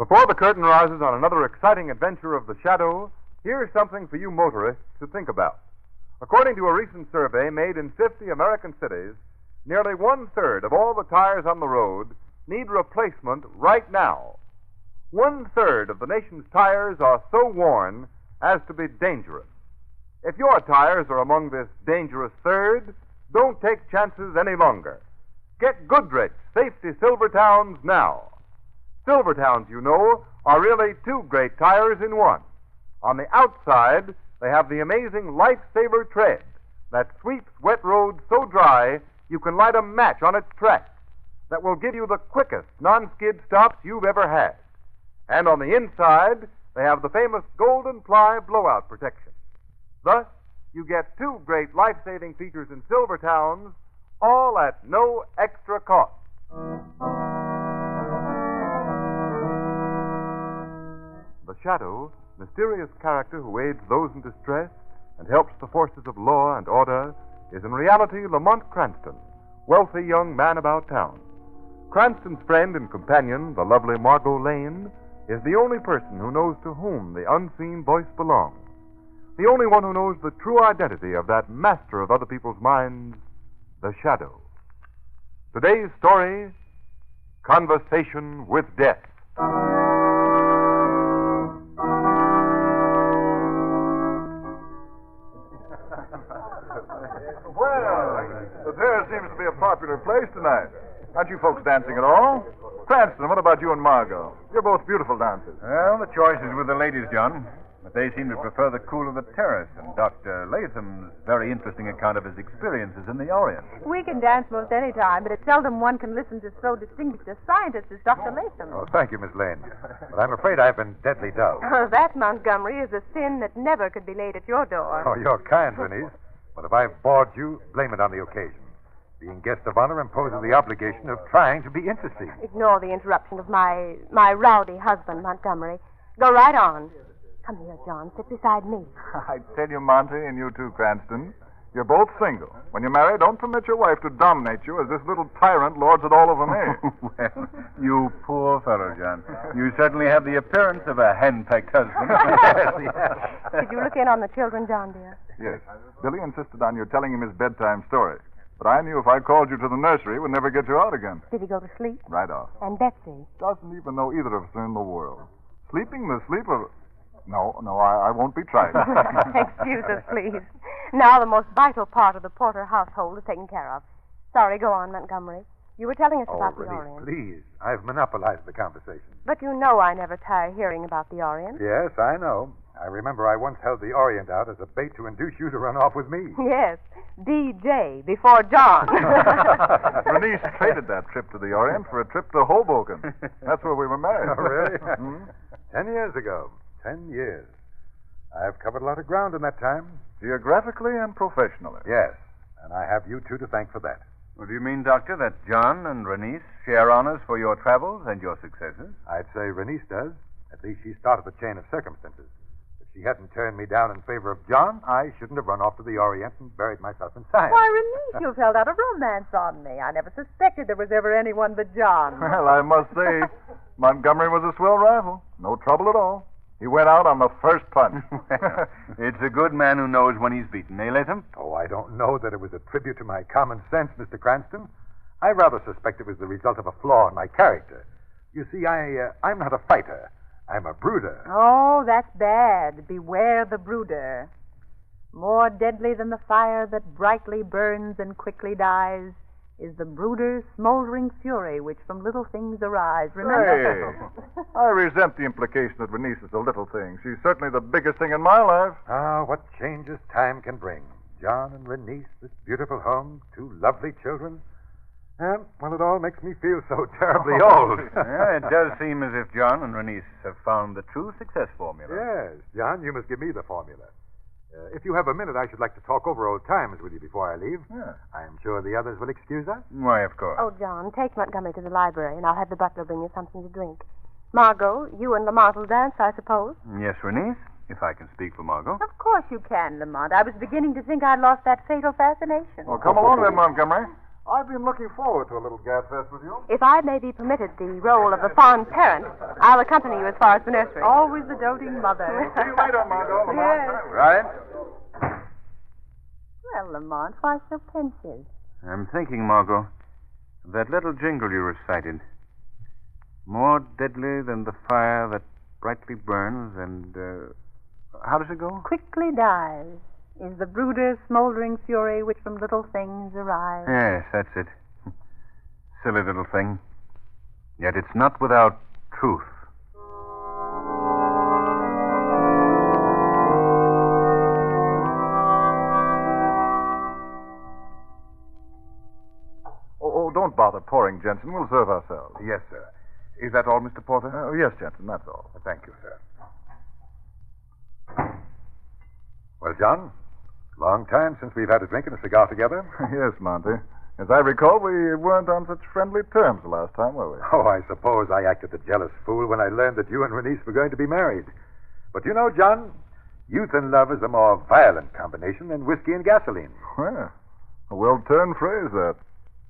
Before the curtain rises on another exciting adventure of the Shadow, here's something for you motorists to think about. According to a recent survey made in 50 American cities, nearly one-third of all the tires on the road need replacement right now. One-third of the nation's tires are so worn as to be dangerous. If your tires are among this dangerous third, don't take chances any longer. Get Goodrich Safety Silvertowns now. Silvertowns, you know, are really two great tires in one. On the outside, they have the amazing Lifesaver tread that sweeps wet roads so dry you can light a match on its track, that will give you the quickest non-skid stops you've ever had. And on the inside, they have the famous Golden Ply blowout protection. Thus, you get two great life-saving features in Silvertowns, all at no extra cost. The Shadow, mysterious character who aids those in distress and helps the forces of law and order, is in reality Lamont Cranston, wealthy young man about town. Cranston's friend and companion, the lovely Margot Lane, is the only person who knows to whom the unseen voice belongs. The only one who knows the true identity of that master of other people's minds, the Shadow. Today's story, Conversation with Death. The fair seems to be a popular place tonight. Aren't you folks dancing at all? Cranston, what about you and Margot? You're both beautiful dancers. Well, the choice is with the ladies, John. But they seem to prefer the cool of the terrace and Dr. Latham's very interesting account of his experiences in the Orient. We can dance most any time, but it's seldom one can listen to so distinguished a scientist as Dr. Latham. Oh, thank you, Miss Lane. But I'm afraid I've been deadly dull. Oh, that, Montgomery, is a sin that never could be laid at your door. Oh, you're kind, Bernice. But if I've bored you, blame it on the occasion. Being guest of honor imposes the obligation of trying to be interesting. Ignore the interruption of my rowdy husband, Montgomery. Go right on. Come here, John. Sit beside me. I tell you, Monty, and you too, Cranston, you're both single. When you marry, don't permit your wife to dominate you as this little tyrant lords it all over me. Well, you poor fellow, John. You certainly have the appearance of a hen-pecked husband. Yes. Did you look in on the children, John, dear? Yes. Billy insisted on your telling him his bedtime story. But I knew if I called you to the nursery, we'd never get you out again. Did he go to sleep? Right off. And Betsy? Doesn't even know either of us are in the world. Sleeping the sleep of... No, I won't be tried. Excuse us, please. Now the most vital part of the Porter household is taken care of. Sorry, go on, Montgomery. You were telling us about the Orient. Please. I've monopolized the conversation. But you know I never tire hearing about the Orient. Yes, I know. I remember I once held the Orient out as a bait to induce you to run off with me. Yes, DJ, before John. Bernice traded that trip to the Orient for a trip to Hoboken. That's where we were married. Oh, really? 10 years ago. 10 years. I've covered a lot of ground in that time. Geographically and professionally. Yes, and I have you two to thank for that. Well, do you mean, Doctor, that John and Bernice share honors for your travels and your successes? I'd say Bernice does. At least she started the chain of circumstances. If she hadn't turned me down in favor of John, I shouldn't have run off to the Orient and buried myself in science. Why, Renee, you've held out a romance on me. I never suspected there was ever anyone but John. Well, I must say, Montgomery was a swell rival. No trouble at all. He went out on the first punch. Well, it's a good man who knows when he's beaten, eh, Latham? Oh, I don't know that it was a tribute to my common sense, Mr. Cranston. I rather suspect it was the result of a flaw in my character. You see, I'm not a fighter. I'm a brooder. Oh, that's bad. Beware the brooder. More deadly than the fire that brightly burns and quickly dies is the brooder's smoldering fury which from little things arise. Remember? Hey, I resent the implication that Bernice is a little thing. She's certainly the biggest thing in my life. Ah, what changes time can bring. John and Bernice, this beautiful home, two lovely children. Well, it all makes me feel so terribly old. Yeah, it does seem as if John and Bernice have found the true success formula. Yes, John, you must give me the formula. If you have a minute, I should like to talk over old times with you before I leave. Yeah. I'm sure the others will excuse us. Why, of course. Oh, John, take Montgomery to the library, and I'll have the butler bring you something to drink. Margot, you and Lamont will dance, I suppose? Yes, Bernice, if I can speak for Margot. Of course you can, Lamont. I was beginning to think I'd lost that fatal fascination. Well, come along then, Montgomery. I've been looking forward to a little gas fest with you. If I may be permitted the role of the fond parent, I'll accompany you as far as the nursery. Always the doting mother. See you later, Margot. Yes. Right? Well, Lamont, why so pensive? I'm thinking, Margot, of that little jingle you recited. More deadly than the fire that brightly burns and, how does it go? Quickly dies is the brooder's smoldering fury which from little things arise. Yes, that's it. Silly little thing. Yet it's not without truth. Oh, don't bother pouring, Jensen. We'll serve ourselves. Yes, sir. Is that all, Mr. Porter? Oh, yes, Jensen, that's all. Thank you, sir. Well, John, long time since we've had a drink and a cigar together. Yes, Monty. As I recall, we weren't on such friendly terms the last time, were we? Oh, I suppose I acted the jealous fool when I learned that you and Renice were going to be married. But you know, John, youth and love is a more violent combination than whiskey and gasoline. Well, a well-turned phrase, that.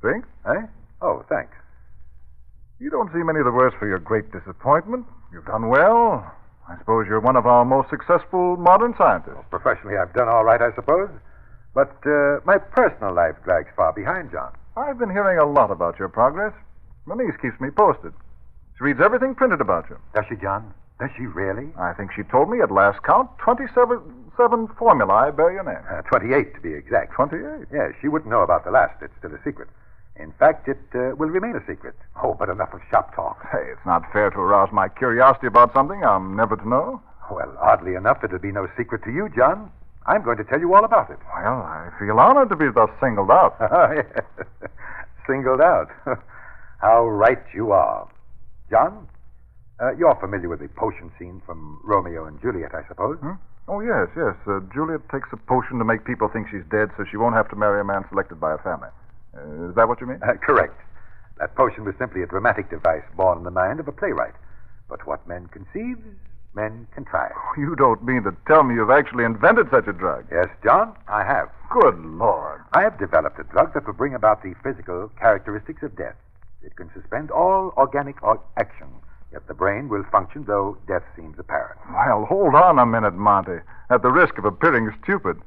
Think? Eh? Oh, thanks. You don't seem any the worse for your great disappointment. You've done well. I suppose you're one of our most successful modern scientists. Professionally, I've done all right, I suppose. But my personal life drags far behind, John. I've been hearing a lot about your progress. Renice keeps me posted. She reads everything printed about you. Does she, John? Does she really? I think she told me at last count 27 formulae bear your name. 28, to be exact. 28? Yes, she wouldn't know about the last. It's still a secret. In fact, it will remain a secret. Oh, but enough of shop talk. Hey, it's not fair to arouse my curiosity about something I'm never to know. Well, oddly enough, it'll be no secret to you, John. I'm going to tell you all about it. Well, I feel honored to be thus singled out. Yes. Singled out. How right you are. John, you're familiar with the potion scene from Romeo and Juliet, I suppose? Hmm? Oh, yes. Juliet takes a potion to make people think she's dead so she won't have to marry a man selected by her family. Is that what you mean? Correct. That potion was simply a dramatic device born in the mind of a playwright. But what men conceive, men contrive. You don't mean to tell me you've actually invented such a drug? Yes, John, I have. Good Lord. I have developed a drug that will bring about the physical characteristics of death. It can suspend all organic action, yet the brain will function though death seems apparent. Well, hold on a minute, Monty. At the risk of appearing stupid,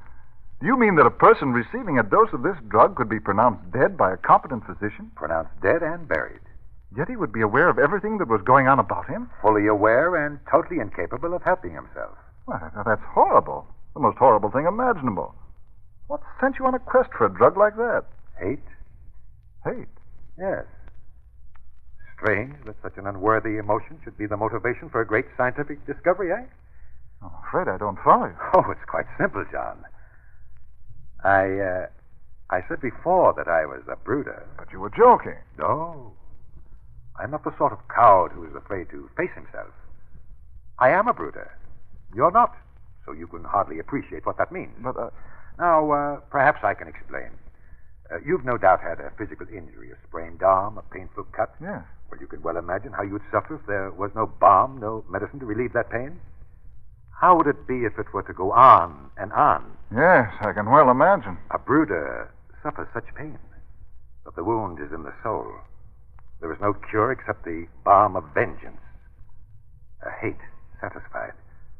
do you mean that a person receiving a dose of this drug could be pronounced dead by a competent physician? Pronounced dead and buried. Yet he would be aware of everything that was going on about him? Fully aware and totally incapable of helping himself. Well, that's horrible. The most horrible thing imaginable. What sent you on a quest for a drug like that? Hate? Hate? Yes. Strange that such an unworthy emotion should be the motivation for a great scientific discovery, eh? I'm afraid I don't follow you. Oh, it's quite simple, John. I said before that I was a brooder. But you were joking. No. I'm not the sort of coward who is afraid to face himself. I am a brooder. You're not, so you can hardly appreciate what that means. But, Now, perhaps I can explain. You've no doubt had a physical injury, a sprained arm, a painful cut. yes. Well, you can well imagine how you'd suffer if there was no balm, no medicine to relieve that pain. How would it be if it were to go on and on? Yes, I can well imagine. A brooder suffers such pain, but the wound is in the soul. There is no cure except the balm of vengeance. A hate satisfied.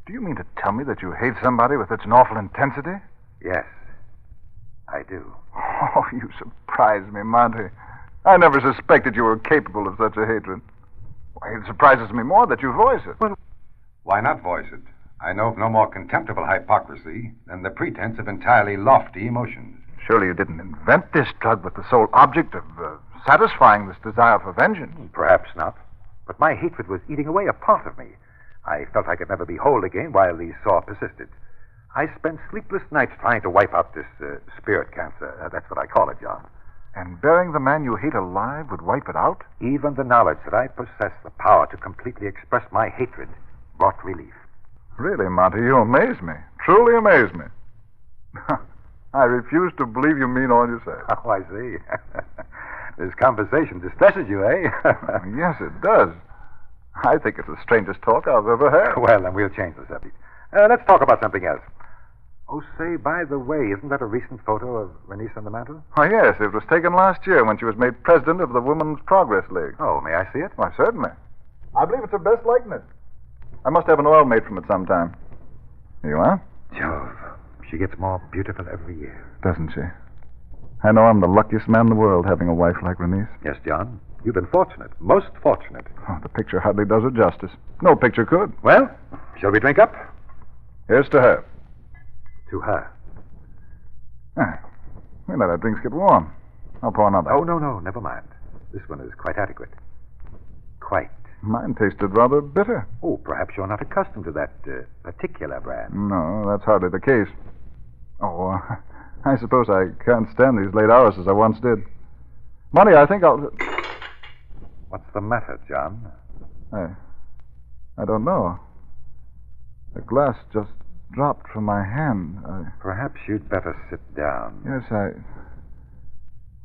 Do you mean to tell me that you hate somebody with such an awful intensity? Yes, I do. Oh, you surprise me, Monty. I never suspected you were capable of such a hatred. Why, it surprises me more that you voice it. Well, why not voice it? I know of no more contemptible hypocrisy than the pretense of entirely lofty emotions. Surely you didn't invent this drug with the sole object of satisfying this desire for vengeance. perhaps not. But my hatred was eating away a part of me. I felt I could never be whole again while the sore persisted. I spent sleepless nights trying to wipe out this spirit cancer. That's what I call it, John. And burying the man you hate alive would wipe it out? Even the knowledge that I possess the power to completely express my hatred brought relief. Really, Monty, you amaze me. Truly amaze me. I refuse to believe you mean all you say. Oh, I see. This conversation distresses you, eh? Yes, it does. I think it's the strangest talk I've ever had. Well, then we'll change the subject. Let's talk about something else. Oh, say, by the way, isn't that a recent photo of Renice on the mantel? Oh, yes. It was taken last year when she was made president of the Women's Progress League. Oh, may I see it? Why, certainly. I believe it's her best likeness. I must have an oil made from it sometime. Here you are. Jove, she gets more beautiful every year. Doesn't she? I know I'm the luckiest man in the world having a wife like Renice. Yes, John. You've been fortunate. Most fortunate. Oh, the picture hardly does her justice. No picture could. Well, shall we drink up? Here's to her. To her. Ah, we let our drinks get warm. I'll pour another. Oh, no, never mind. This one is quite adequate. Quite. Mine tasted rather bitter. Oh, perhaps you're not accustomed to that particular brand. No, that's hardly the case. Oh, I suppose I can't stand these late hours as I once did. Money, I think I'll... What's the matter, John? I don't know. The glass just dropped from my hand. Perhaps you'd better sit down. Yes,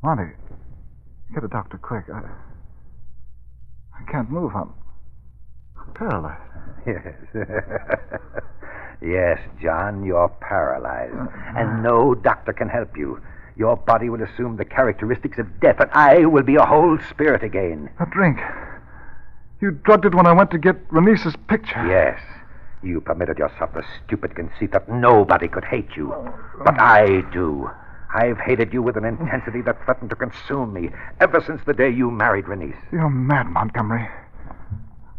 Monty, get a doctor quick. I can't move. I'm paralyzed. Yes. Yes, John, you're paralyzed. And no doctor can help you. Your body will assume the characteristics of death, and I will be a whole spirit again. A drink. You drugged it when I went to get Renice's picture. Yes. You permitted yourself the stupid conceit that nobody could hate you. But I do. I've hated you with an intensity that threatened to consume me ever since the day you married Renice. You're mad, Montgomery.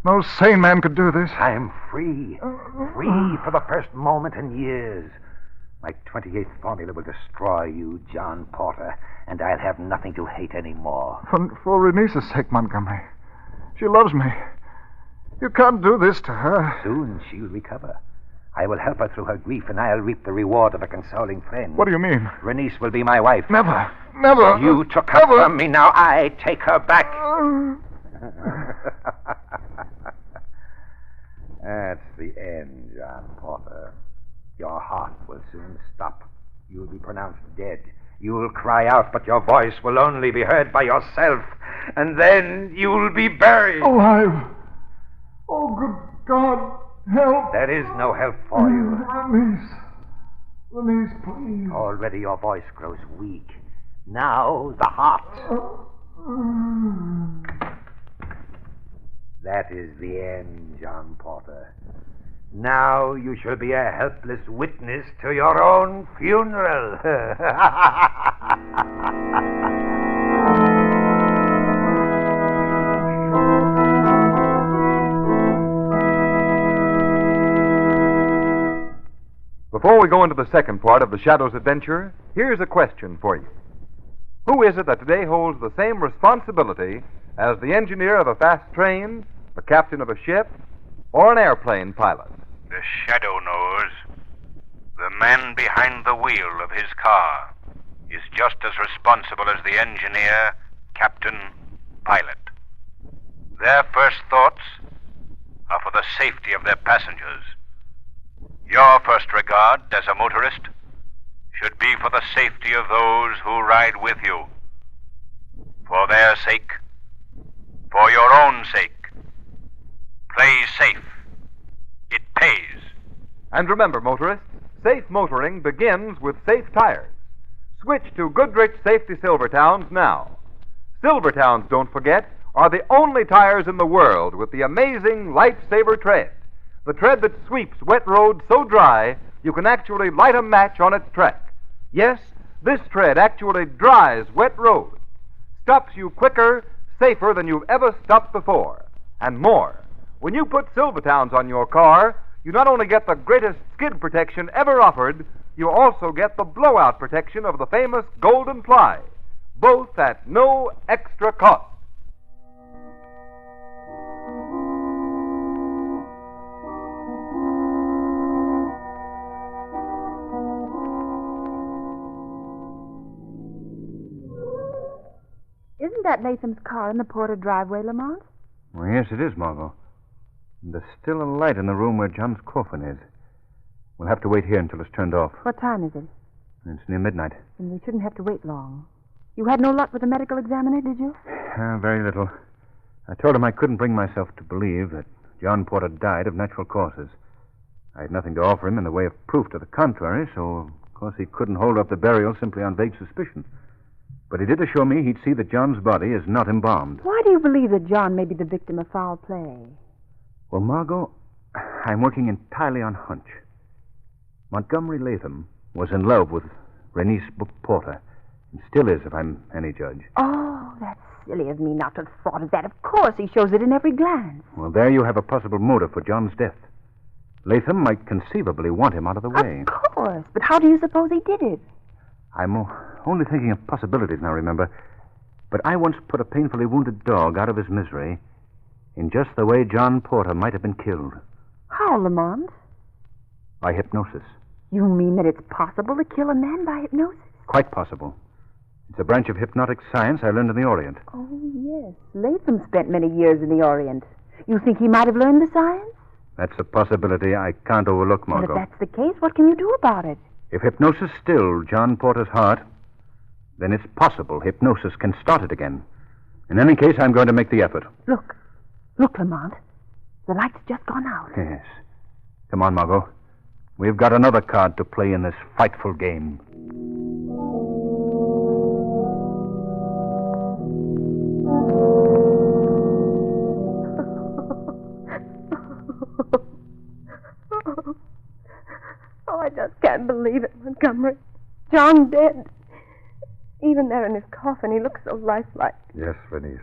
No sane man could do this. I'm free. Free for the first moment in years. My 28th formula will destroy you, John Porter, and I'll have nothing to hate anymore. For Renice's sake, Montgomery. She loves me. You can't do this to her. Soon she'll recover. I will help her through her grief, and I'll reap the reward of a consoling friend. What do you mean? Renice will be my wife. Never. Never. You took her from me. Now I take her back. That's the end, John Porter. Your heart will soon stop. You'll be pronounced dead. You'll cry out, but your voice will only be heard by yourself. And then you'll be buried. Alive. Oh, good God. Help. There is no help for you. Renice, please. Already your voice grows weak. Now the heart. That is the end, John Porter. Now you shall be a helpless witness to your own funeral. Before we go into the second part of the Shadow's adventure, here's a question for you. Who is it that today holds the same responsibility as the engineer of a fast train, the captain of a ship, or an airplane pilot? The Shadow knows. The man behind the wheel of his car is just as responsible as the engineer, captain, pilot. Their first thoughts are for the safety of their passengers. Your first regard as a motorist should be for the safety of those who ride with you. For their sake, for your own sake, play safe. It pays. And remember, motorists, safe motoring begins with safe tires. Switch to Goodrich Safety Silvertowns now. Silvertowns, don't forget, are the only tires in the world with the amazing Lifesaver tread. The tread that sweeps wet roads so dry you can actually light a match on its track. Yes, this tread actually dries wet roads. Stops you quicker, safer than you've ever stopped before. And more. When you put Silvertowns on your car, you not only get the greatest skid protection ever offered, you also get the blowout protection of the famous Golden Ply, both at no extra cost. Isn't that Latham's car in the Porter driveway, Lamont? Well, yes, it is, Margot. And there's still a light in the room where John's coffin is. We'll have to wait here until it's turned off. What time is it? It's near midnight. Then we shouldn't have to wait long. You had no luck with the medical examiner, did you? Very little. I told him I couldn't bring myself to believe that John Porter died of natural causes. I had nothing to offer him in the way of proof to the contrary, so of course he couldn't hold up the burial simply on vague suspicion. But he did assure me he'd see that John's body is not embalmed. Why do you believe that John may be the victim of foul play? Well, Margot, I'm working entirely on hunch. Montgomery Latham was in love with Renice Porter, and still is, if I'm any judge. Oh, that's silly of me not to have thought of that. Of course, he shows it in every glance. Well, there you have a possible motive for John's death. Latham might conceivably want him out of the way. Of course, but how do you suppose he did it? I'm only thinking of possibilities now, remember. But I once put a painfully wounded dog out of his misery in just the way John Porter might have been killed. How, Lamont? By hypnosis. You mean that it's possible to kill a man by hypnosis? Quite possible. It's a branch of hypnotic science I learned in the Orient. Oh, yes. Latham spent many years in the Orient. You think he might have learned the science? That's a possibility I can't overlook, Margot. Well, if that's the case, what can you do about it? If hypnosis stilled John Porter's heart, then it's possible hypnosis can start it again. In any case, I'm going to make the effort. Look, Lamont. The light's just gone out. Yes. Come on, Margot. We've got another card to play in this frightful game. Oh, I just can't believe it, Montgomery. John dead. Even there in his coffin, he looks so lifelike. Yes, Renice.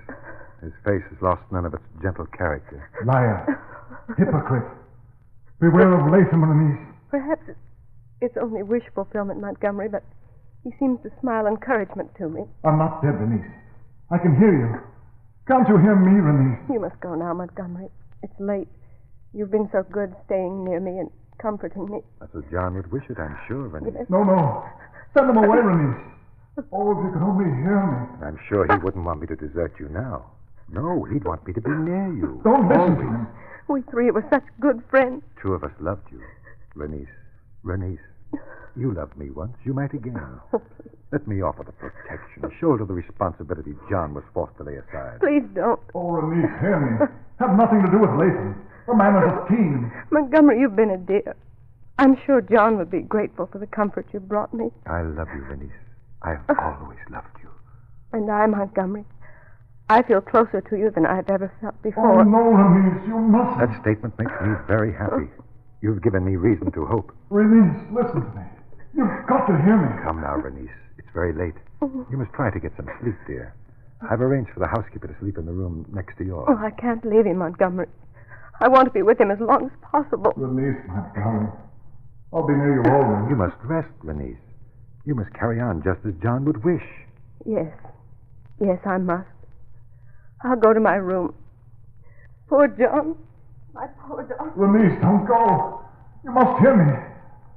His face has lost none of its gentle character. Liar. Hypocrite. Beware of Latham, Renice. Perhaps it's only wish fulfillment, Montgomery, but he seems to smile encouragement to me. I'm not dead, Renice. I can hear you. Can't you hear me, Renice? You must go now, Montgomery. It's late. You've been so good staying near me and comforting me. That's as John would wish it, I'm sure, Renice. Yes. No. Send him away, Renice. Oh, if you could only hear me. I'm sure he wouldn't want me to desert you now. No, he'd want me to be near you. Don't listen to him. We three were such good friends. Two of us loved you. Renice, you loved me once. You might again. Let me offer the protection, shoulder the responsibility John was forced to lay aside. Please don't. Oh, Renice, hear me. Have nothing to do with Latham. The man is a team. Montgomery, you've been a dear. I'm sure John would be grateful for the comfort you brought me. I love you, Renice. I've always loved you. And I, Montgomery, I feel closer to you than I've ever felt before. Oh, no, Renice, you mustn't. That statement makes me very happy. You've given me reason to hope. Renice, listen to me. You've got to hear me. Come now, Renice. It's very late. You must try to get some sleep, dear. I've arranged for the housekeeper to sleep in the room next to yours. Oh, I can't leave him, Montgomery. I want to be with him as long as possible. Renice, my darling. I'll be near you always. You must rest, Renice. You must carry on just as John would wish. Yes, I must. I'll go to my room. Poor John. My poor John. Renice, don't go. You must hear me.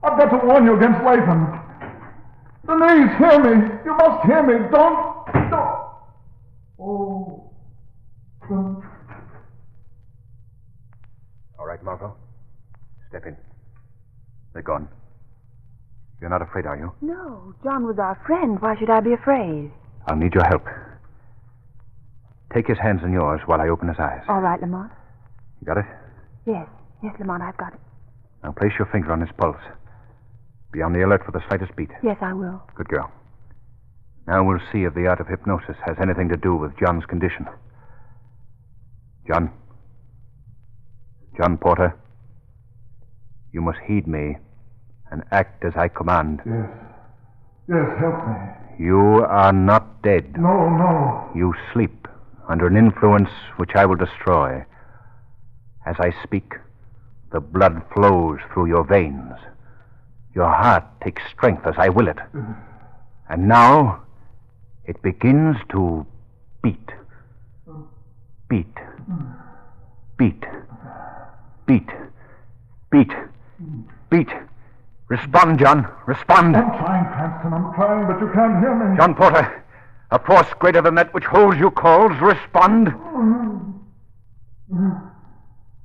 I've got to warn you against Latham. Renice, hear me. You must hear me. Don't. Oh. All right, Margot. Step in. They're gone. You're not afraid, are you? No, John was our friend. Why should I be afraid? I'll need your help. Take his hands in yours while I open his eyes. All right, Lamont. You got it? Yes, Lamont, I've got it. Now place your finger on his pulse. Be on the alert for the slightest beat. Yes, I will. Good girl. Now we'll see if the art of hypnosis has anything to do with John's condition. John Porter, you must heed me and act as I command. Yes, help me. You are not dead. No. You sleep under an influence which I will destroy. As I speak, the blood flows through your veins. Your heart takes strength as I will it. And now it begins to beat. Beat. Beat. Beat. Beat. Beat. Respond, John. Respond. I'm trying, Cranston. I'm trying, but you can't hear me. John Porter, a force greater than that which holds you calls. Respond.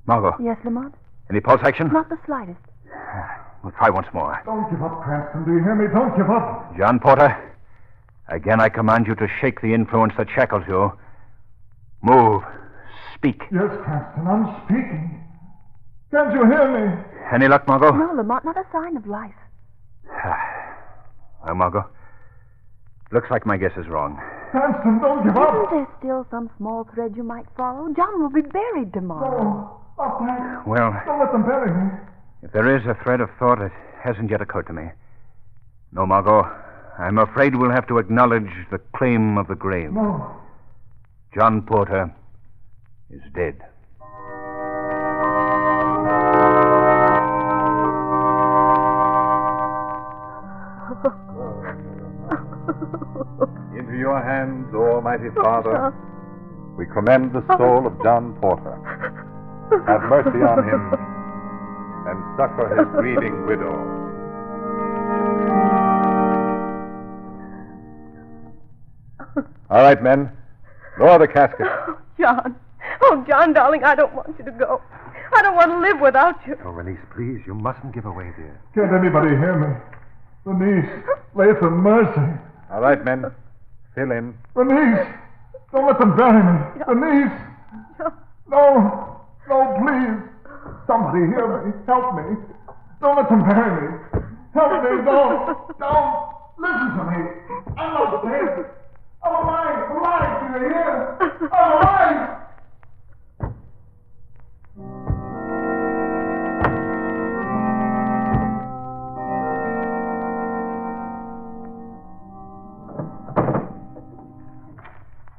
Margot. Yes, Lamont? Any pulse action? Not the slightest. We'll try once more. Don't give up, Cranston. Do you hear me? Don't give up. John Porter, again I command you to shake the influence that shackles you. Move. Speak. Yes, Cranston, I'm speaking. Can't you hear me? Any luck, Margot? No, Lamont, not a sign of life. Well, Margot, looks like my guess is wrong. Cranston, don't give up. Isn't there still some small thread you might follow? John will be buried tomorrow. No, not that. Well, Don't let them bury me. if there is a thread of thought, it hasn't yet occurred to me. No, Margot, I'm afraid we'll have to acknowledge the claim of the grave. No. John Porter is dead. Into your hands, O Almighty Father, we commend the soul of John Porter. Have mercy on him and succor his grieving widow. All right, men. Lower the casket. John. Oh, John, darling, I don't want you to go. I don't want to live without you. Oh, Renice, please, you mustn't give away, dear. Can't anybody hear me? Renice, Latham, mercy. All right, men. Fill in. Renice, don't let them bury me. Renice. No, no, please. Somebody hear me. Help me. Don't let them bury me. Help me. Don't. Listen to me. I'm not dead. I'm alive. Do you hear? I'm alive.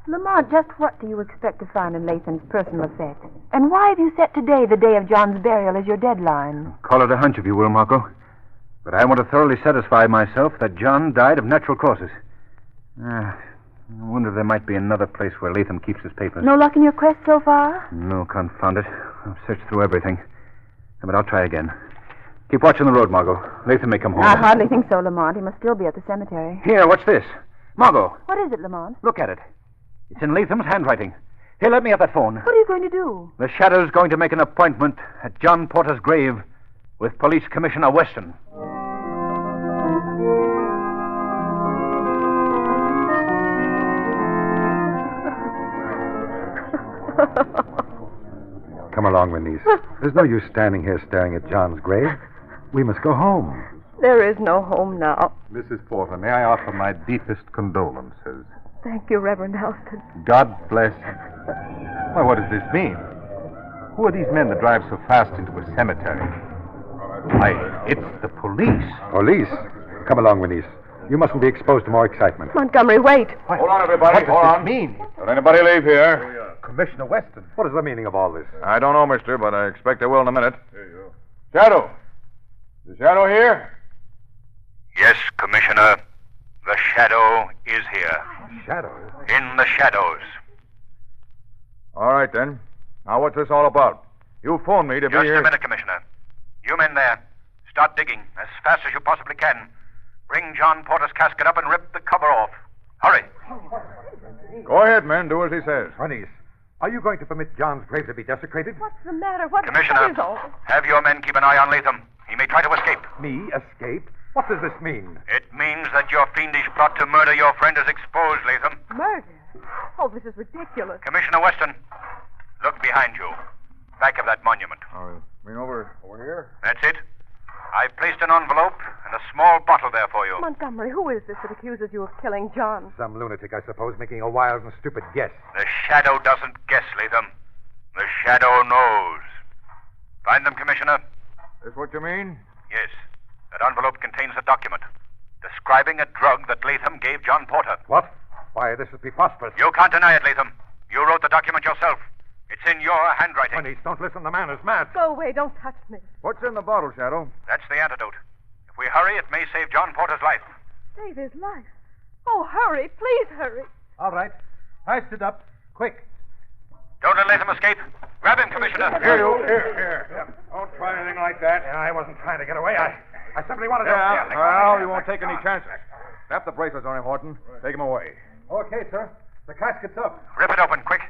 Lamont, just what do you expect to find in Latham's personal effect? And why have you set today, the day of John's burial, as your deadline? Call it a hunch if you will, Margot. But I want to thoroughly satisfy myself that John died of natural causes. I wonder if there might be another place where Latham keeps his papers. No luck in your quest so far? No, confound it. I've searched through everything. But I'll try again. Keep watching the road, Margot. Latham may come home. I hardly think so, Lamont. He must still be at the cemetery. Here, what's this? Margot, What is it, Lamont? look at it. It's in Latham's handwriting. Here, let me have that phone. What are you going to do? The Shadow's going to make an appointment at John Porter's grave with Police Commissioner Weston. Come along, Renice. There's no use standing here staring at John's grave. We must go home. There is no home now. Mrs. Porter, may I offer my deepest condolences? Thank you, Reverend Houston. God bless. Why, what does this mean? Who are these men that drive so fast into a cemetery? Why, it's the police. Police? Come along, Renice. You mustn't be exposed to more excitement. Montgomery, wait. Hold on, everybody. What does this mean? Don't anybody leave here. Commissioner Weston. What is the meaning of all this? I don't know, mister, but I expect I will in a minute. Shadow. Is the Shadow here? Yes, Commissioner. The Shadow is here. Shadow? In the shadows. All right, then. Now, what's this all about? You phoned me to be Just here. a minute, Commissioner. You men there, start digging as fast as you possibly can. Bring John Porter's casket up and rip the cover off. Hurry. Go ahead, men. Do as he says. Renice, are you going to permit John's grave to be desecrated? What's the matter? What Commissioner, is all? have your men keep an eye on Latham. He may try to escape. Me escape? What does this mean? It means that your fiendish plot to murder your friend is exposed, Latham. Murder? Oh, this is ridiculous. Commissioner Weston, look behind you. Back of that monument. Oh, you mean over here? That's it. I've placed an envelope and a small bottle there for you. Montgomery, who is this that accuses you of killing John? Some lunatic, I suppose, making a wild and stupid guess. The Shadow doesn't guess, Latham. The Shadow knows. Find them, Commissioner? Is what you mean? Yes. That envelope contains a document describing a drug that Latham gave John Porter. What? Why, this is preposterous. You can't deny it, Latham. You wrote the document yourself. It's in your handwriting. Renice, don't listen. The man is mad. Go away. Don't touch me. What's in the bottle, Shadow? That's the antidote. If we hurry, it may save John Porter's life. Save his life. Oh, hurry. Please hurry. All right. Hoist it up. Quick. Don't let Latham escape. Grab him, Commissioner. Here, you. Here. Don't try anything like that. I wasn't trying to get away. I simply wanted to... Well, you won't take any chances. Snap the bracelets on him, Horton. Take him away. Okay, sir. The casket's up. Rip it open, quick.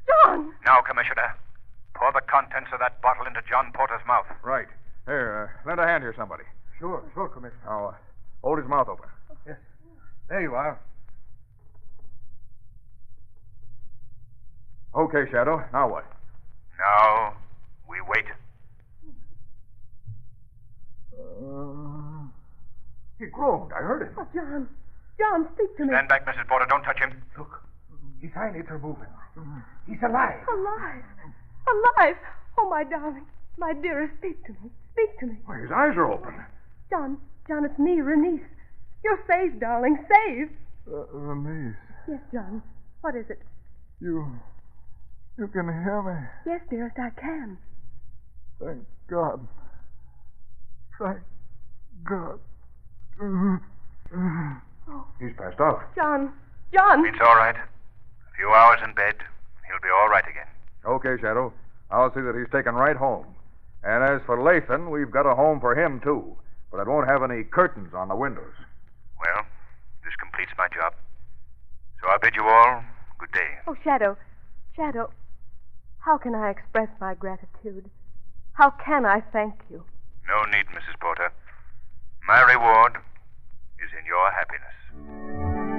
John! Now, Commissioner, pour the contents of that bottle into John Porter's mouth. Right. Here, lend a hand here, somebody. Sure, Commissioner. Now, hold his mouth open. Yes. There you are. Okay, Shadow. Now what? Now, we wait. He groaned. I heard him. Oh, John. John, speak to me. Stand back, Mrs. Porter. Don't touch him. Look. His eyelids are moving. He's alive. Alive. Alive. Oh, my darling. My dearest, speak to me. Speak to me. Why, his eyes are open. John, it's me, Renice. You're saved, darling. Saved. Denise, Yes, John. What is it? you can hear me. Yes, dearest, I can. Thank God. Thank God. He's passed out. John. It's all right. A few hours in bed, he'll be all right again. Okay, Shadow. I'll see that he's taken right home. And as for Lathan, we've got a home for him, too. But it won't have any curtains on the windows. Well, this completes my job. So I bid you all good day. Oh, Shadow. How can I express my gratitude? How can I thank you? No need, Mrs. Porter. My reward is in your happiness.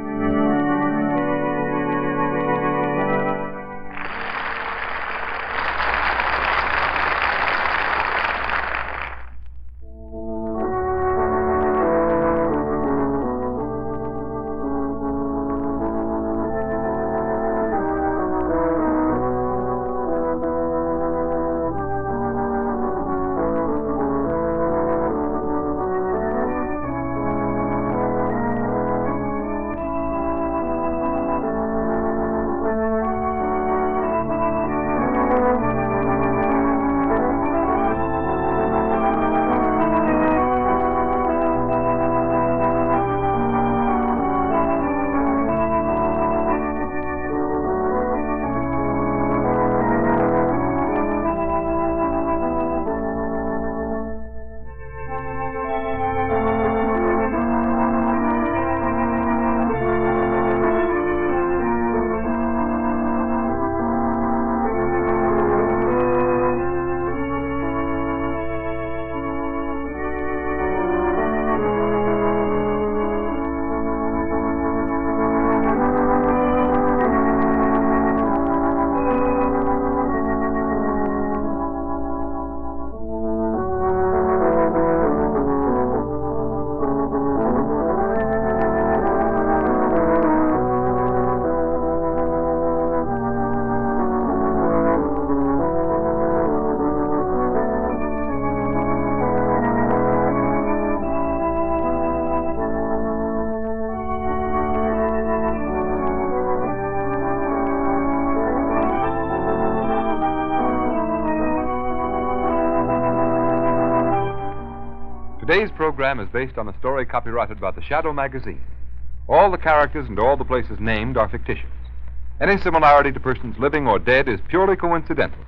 Today's program is based on a story copyrighted by the Shadow magazine. All the characters and all the places named are fictitious. Any similarity to persons living or dead is purely coincidental.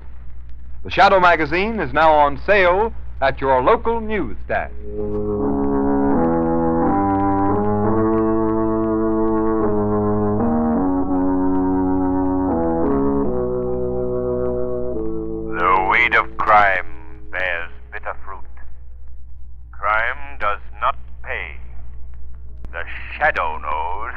The Shadow magazine is now on sale at your local newsstand. The weed of crime bears bitter fruit. Crime does not pay. The Shadow knows.